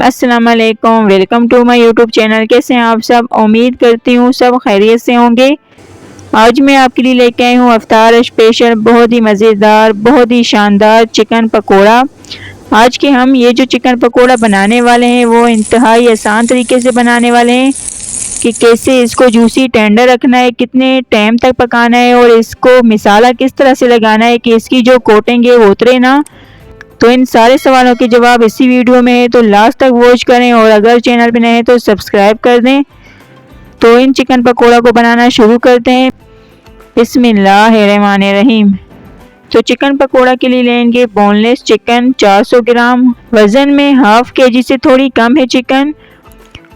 अस्सलाम वालेकुम, welcome to my YouTube channel. कैसे हैं आप सब? उम्मीद करती हूँ सब खैरियत से होंगे। आज मैं आपके लिए लेके आई हूँ अफ्तार स्पेशल बहुत ही मज़ेदार, बहुत ही शानदार चिकन पकोड़ा। आज के हम ये जो चिकन पकोड़ा बनाने वाले हैं वो इंतहाई आसान तरीके से बनाने वाले हैं कि कैसे इसको जूसी टेंडर रखना है, कितने टाइम तक पकाना है और इसको मिसाला किस तरह से लगाना है कि इसकी जो कोटिंग है वो उतरे ना। तो इन सारे सवालों के जवाब इसी वीडियो में है, तो लास्ट तक वॉच करें और अगर चैनल पे नए हैं तो सब्सक्राइब कर दें। तो इन चिकन पकोड़ा को बनाना शुरू करते हैं। बिस्मिल्लाहिर्रहमानिर्रहीम। तो चिकन पकोड़ा के लिए लेंगे बोनलेस चिकन 400 ग्राम। वज़न में हाफ केजी से थोड़ी कम है चिकन।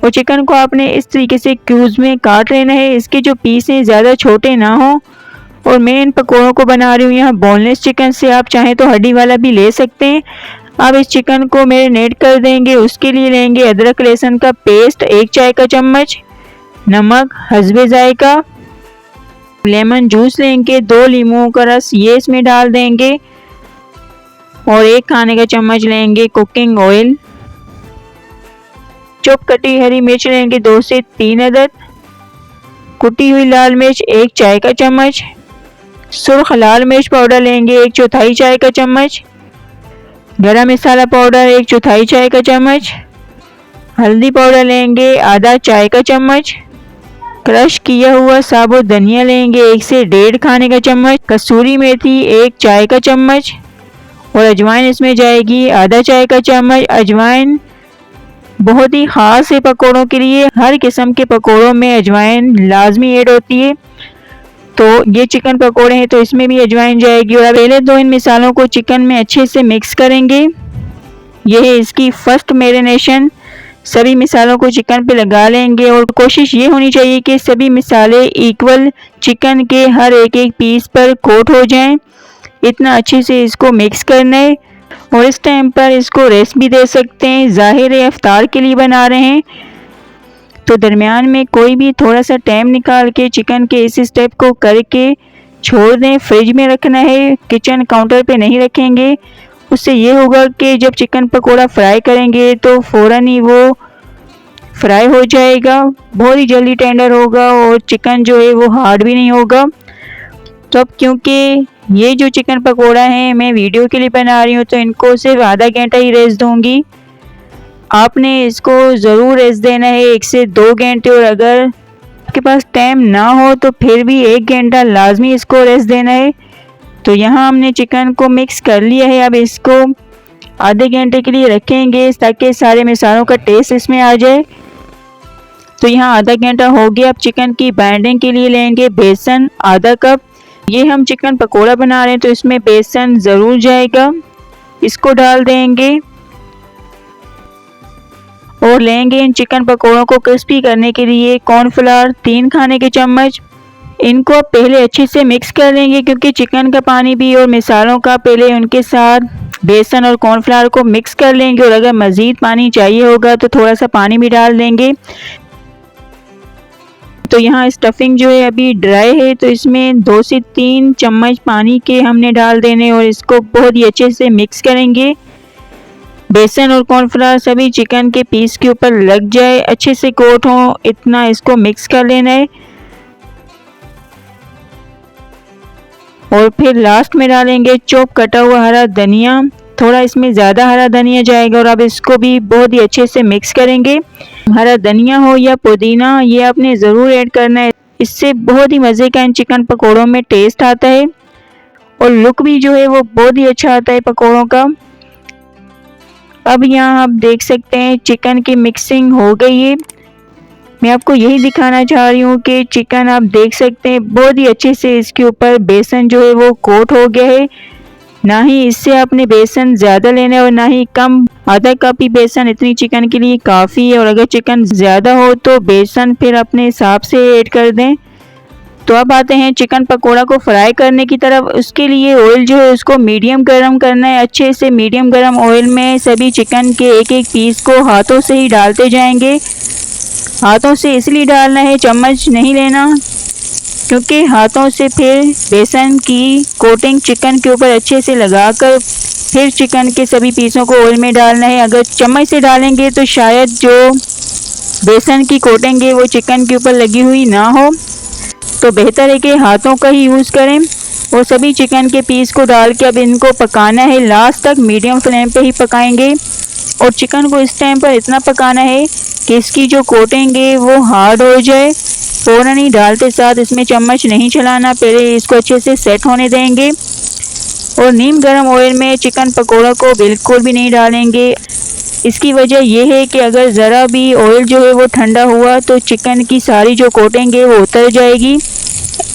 और चिकन को आपने इस तरीके से क्यूब्स में काट लेना है। इसके जो पीस हैं ज़्यादा छोटे ना हो। और मैं इन पकोड़ों को बना रही हूँ यहाँ बोनलेस चिकन से, आप चाहें तो हड्डी वाला भी ले सकते हैं। अब इस चिकन को मैरिनेट कर देंगे। उसके लिए लेंगे अदरक लहसुन का पेस्ट 1 चाय का चम्मच, नमक हस्बे जायका, लेमन जूस लेंगे 2 लीमू का रस ये इसमें डाल देंगे और 1 खाने का चम्मच लेंगे कुकिंग ऑयल। चॉप कटी हरी मिर्च लेंगे 2 से 3 अदद, कुटी हुई लाल मिर्च 1 चाय का चम्मच, सुर्ख लाल मिर्च पाउडर लेंगे 1/4 चाय का चम्मच, गरम मसाला पाउडर 1/4 चाय का चम्मच, हल्दी पाउडर लेंगे आधा चाय का चम्मच, क्रश किया हुआ साबुत धनिया लेंगे 1 से 1.5 खाने का चम्मच, कसूरी मेथी 1 चाय का चम्मच और अजवाइन इसमें जाएगी आधा चाय का चम्मच। अजवाइन बहुत ही ख़ास है पकोड़ों के लिए, हर किस्म के पकोड़ों में अजवाइन लाजमी ऐड होती है। तो ये चिकन पकोड़े हैं तो इसमें भी अजवाइन जाएगी। और पहले तो इन मिसालों को चिकन में अच्छे से मिक्स करेंगे। ये है इसकी फर्स्ट मैरिनेशन। सभी मिसालों को चिकन पे लगा लेंगे और कोशिश ये होनी चाहिए कि सभी मिसाले इक्वल चिकन के हर एक पीस पर कोट हो जाएं। इतना अच्छे से इसको मिक्स करना है। और इस टाइम पर इसको रेस्ट भी दे सकते हैं, ज़ाहिर है इफ्तार के लिए बना रहे हैं तो दरमियान में कोई भी थोड़ा सा टाइम निकाल के चिकन के इस स्टेप को करके छोड़ दें। फ्रिज में रखना है, किचन काउंटर पे नहीं रखेंगे। उससे ये होगा कि जब चिकन पकोड़ा फ्राई करेंगे तो फ़ौरन ही वो फ्राई हो जाएगा, बहुत ही जल्दी टेंडर होगा और चिकन जो है वो हार्ड भी नहीं होगा। तो अब क्योंकि ये जो चिकन पकोड़ा है मैं वीडियो के लिए बना रही हूँ तो इनको सिर्फ आधा घंटा ही रेस्ट दूँगी। आपने इसको ज़रूर रेस्ट देना है 1 से 2 घंटे, और अगर आपके पास टाइम ना हो तो फिर भी 1 घंटा लाजमी इसको रेस्ट देना है। तो यहाँ हमने चिकन को मिक्स कर लिया है। अब इसको आधे घंटे के लिए रखेंगे ताकि सारे मिसालों का टेस्ट इसमें आ जाए। तो यहाँ आधा घंटा हो गया। अब चिकन की बाइंडिंग के लिए लेंगे बेसन आधा कप। ये हम चिकन पकोड़ा बना रहे हैं तो इसमें बेसन ज़रूर जाएगा, इसको डाल देंगे। और लेंगे इन चिकन पकोड़ों को क्रिस्पी करने के लिए कॉर्नफ्लावर 3 खाने के चम्मच। इनको पहले अच्छे से मिक्स कर लेंगे क्योंकि चिकन का पानी भी और मिसालों का पहले उनके साथ बेसन और कॉर्नफ्लावर को मिक्स कर लेंगे। और अगर मज़ीद पानी चाहिए होगा तो थोड़ा सा पानी भी डाल देंगे। तो यहाँ स्टफिंग जो है अभी ड्राई है तो इसमें 2 से 3 चम्मच पानी के हमने डाल देने और इसको बहुत ही अच्छे से मिक्स करेंगे। बेसन और कॉर्नफ्लावर सभी चिकन के पीस के ऊपर लग जाए, अच्छे से कोट हो, इतना इसको मिक्स कर लेना है। और फिर लास्ट में डालेंगे चॉप कटा हुआ हरा धनिया, थोड़ा इसमें ज़्यादा हरा धनिया जाएगा। और अब इसको भी बहुत ही अच्छे से मिक्स करेंगे। हरा धनिया हो या पुदीना ये आपने ज़रूर ऐड करना है, इससे बहुत ही मज़े का इन चिकन पकोड़ों में टेस्ट आता है और लुक भी जो है वो बहुत ही अच्छा आता है पकोड़ों का। अब यहाँ आप देख सकते हैं चिकन की मिक्सिंग हो गई है। मैं आपको यही दिखाना चाह रही हूँ कि चिकन आप देख सकते हैं बहुत ही अच्छे से इसके ऊपर बेसन जो है वो कोट हो गया है। ना ही इससे आपने बेसन ज़्यादा लेना है और ना ही कम, आधा कप ही बेसन इतनी चिकन के लिए काफ़ी है। और अगर चिकन ज़्यादा हो तो बेसन फिर अपने हिसाब से ऐड कर दें। तो अब आते हैं चिकन पकोड़ा को फ्राई करने की तरफ। उसके लिए ऑयल जो है उसको मीडियम गरम करना है। अच्छे से मीडियम गरम ऑयल में सभी चिकन के एक पीस को हाथों से ही डालते जाएंगे। हाथों से इसलिए डालना है, चम्मच नहीं लेना। क्योंकि हाथों से फिर बेसन की कोटिंग चिकन के ऊपर अच्छे से लगाकर फिर चिकन के सभी पीसों को ऑयल में डालना है। अगर चम्मच से डालेंगे तो शायद जो बेसन की कोटिंग है वो चिकन के ऊपर लगी हुई ना हो, तो बेहतर है कि हाथों का ही यूज़ करें। और सभी चिकन के पीस को डाल के अब इनको पकाना है, लास्ट तक मीडियम फ्लेम पे ही पकाएंगे। और चिकन को इस टाइम पर इतना पकाना है कि इसकी जो कोटिंग है वो हार्ड हो जाए। फ़ौरन ही डालते साथ इसमें चम्मच नहीं चलाना, पहले इसको अच्छे से सेट होने देंगे। और नीम गर्म ऑयल में चिकन पकोड़ा को बिल्कुल भी नहीं डालेंगे। इसकी वजह यह है कि अगर ज़रा भी ऑयल जो है वो ठंडा हुआ तो चिकन की सारी जो कोटिंग है वो उतर जाएगी।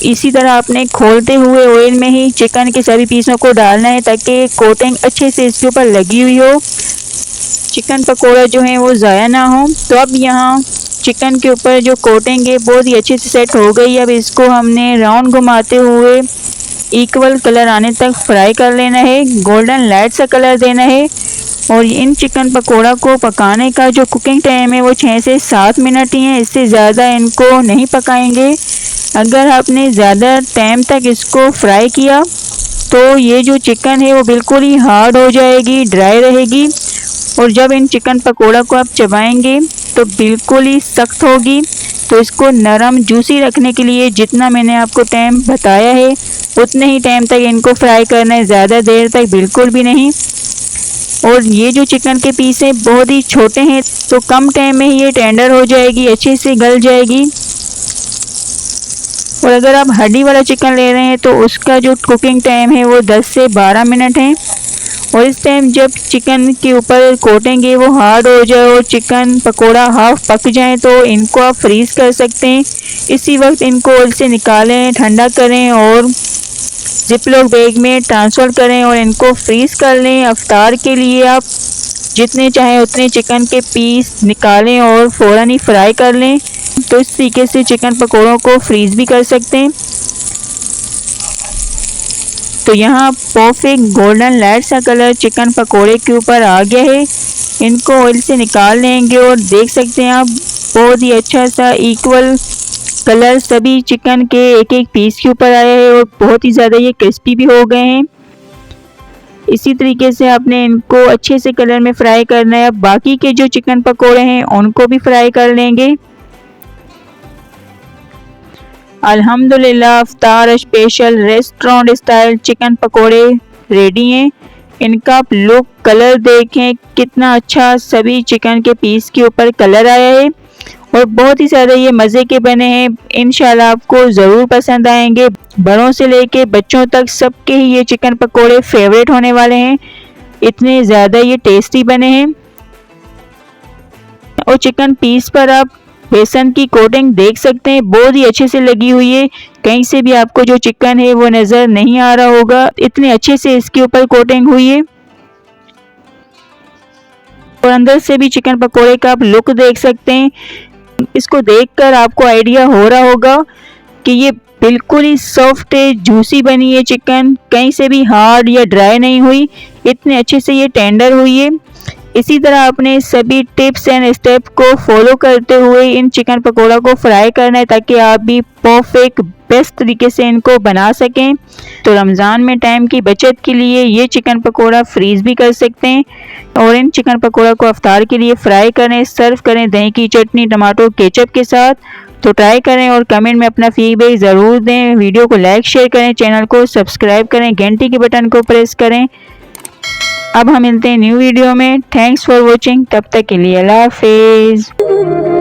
इसी तरह आपने खोलते हुए ऑयल में ही चिकन के सभी पीसों को डालना है ताकि कोटिंग अच्छे से इसके ऊपर लगी हुई हो, चिकन पकोड़ा जो है वो ज़ाया ना हो। तो अब यहाँ चिकन के ऊपर जो कोटिंग है बहुत ही अच्छे से सेट हो गई। अब इसको हमने राउंड घुमाते हुए इक्वल कलर आने तक फ्राई कर लेना है, गोल्डन लाइट सा कलर देना है। और इन चिकन पकोड़ा को पकाने का जो कुकिंग टाइम है वो 6 से 7 मिनट ही है, इससे ज़्यादा इनको नहीं पकाएंगे। अगर आपने ज़्यादा टाइम तक इसको फ्राई किया तो ये जो चिकन है वो बिल्कुल ही हार्ड हो जाएगी, ड्राई रहेगी। और जब इन चिकन पकोड़ा को आप चबाएंगे तो बिल्कुल ही सख्त होगी। तो इसको नरम जूसी रखने के लिए जितना मैंने आपको टाइम बताया है उतने ही टाइम तक इनको फ्राई करना है, ज़्यादा देर तक बिल्कुल भी नहीं। और ये जो चिकन के पीस हैं बहुत ही छोटे हैं, तो कम टाइम में ही ये टेंडर हो जाएगी, अच्छे से गल जाएगी। और अगर आप हड्डी वाला चिकन ले रहे हैं तो उसका जो कुकिंग टाइम है वो 10 से 12 मिनट है। और इस टाइम जब चिकन के ऊपर कोटिंग है वो हार्ड हो जाए और चिकन पकोड़ा हाफ पक जाए तो इनको आप फ्रीज कर सकते हैं। इसी वक्त इनको ऑयल से निकालें, ठंडा करें और जिपलॉक बैग में ट्रांसफ़र करें और इनको फ्रीज़ कर लें। अफ्तार के लिए आप जितने चाहें उतने चिकन के पीस निकालें और फ़ौरन ही फ्राई कर लें। तो इस तरीके से चिकन पकोड़ों को फ्रीज़ भी कर सकते हैं। तो यहाँ परफेक्ट गोल्डन लाइट सा कलर चिकन पकोड़े के ऊपर आ गया है। इनको ऑयल से निकाल लेंगे और देख सकते हैं आप बहुत ही अच्छा सा इक्वल कलर सभी चिकन के एक एक पीस के ऊपर आया है और बहुत ही ज़्यादा ये क्रिस्पी भी हो गए हैं। इसी तरीके से आपने इनको अच्छे से कलर में फ्राई करना है। अब बाकी के जो चिकन पकोड़े हैं उनको भी फ्राई कर लेंगे। अल्हम्दुलिल्लाह अफ्तार स्पेशल रेस्टोरेंट स्टाइल चिकन पकोड़े रेडी हैं। इनका लुक कलर देखें कितना अच्छा सभी चिकन के पीस के ऊपर कलर आया है और बहुत ही ज़्यादा ये मज़े के बने हैं। इंशाल्लाह आपको ज़रूर पसंद आएंगे। बड़ों से लेके बच्चों तक सबके ही ये चिकन पकोड़े फेवरेट होने वाले हैं, इतने ज़्यादा ये टेस्टी बने हैं। और चिकन पीस पर आप बेसन की कोटिंग देख सकते हैं बहुत ही अच्छे से लगी हुई है, कहीं से भी आपको जो चिकन है वो नज़र नहीं आ रहा होगा, इतने अच्छे से इसके ऊपर कोटिंग हुई है। और अंदर से भी चिकन पकोड़े का आप लुक देख सकते हैं। इसको देखकर आपको आइडिया हो रहा होगा कि ये बिल्कुल ही सॉफ्ट है, जूसी बनी है चिकन, कहीं से भी हार्ड या ड्राई नहीं हुई, इतने अच्छे से ये टेंडर हुई है। इसी तरह आपने सभी टिप्स एंड स्टेप को फॉलो करते हुए इन चिकन पकोड़ा को फ्राई करना है ताकि आप भी परफेक्ट बेस्ट तरीके से इनको बना सकें। तो रमज़ान में टाइम की बचत के लिए ये चिकन पकोड़ा फ्रीज भी कर सकते हैं और इन चिकन पकोड़ा को अफ्तार के लिए फ्राई करें, सर्व करें दही की चटनी टमाटो केचप के साथ। तो ट्राई करें और कमेंट में अपना फीडबैक ज़रूर दें। वीडियो को लाइक शेयर करें, चैनल को सब्सक्राइब करें, घंटी के बटन को प्रेस करें। अब हम मिलते हैं न्यू वीडियो में। थैंक्स फॉर वॉचिंग, तब तक के लिए अल्लाह हाफिज़।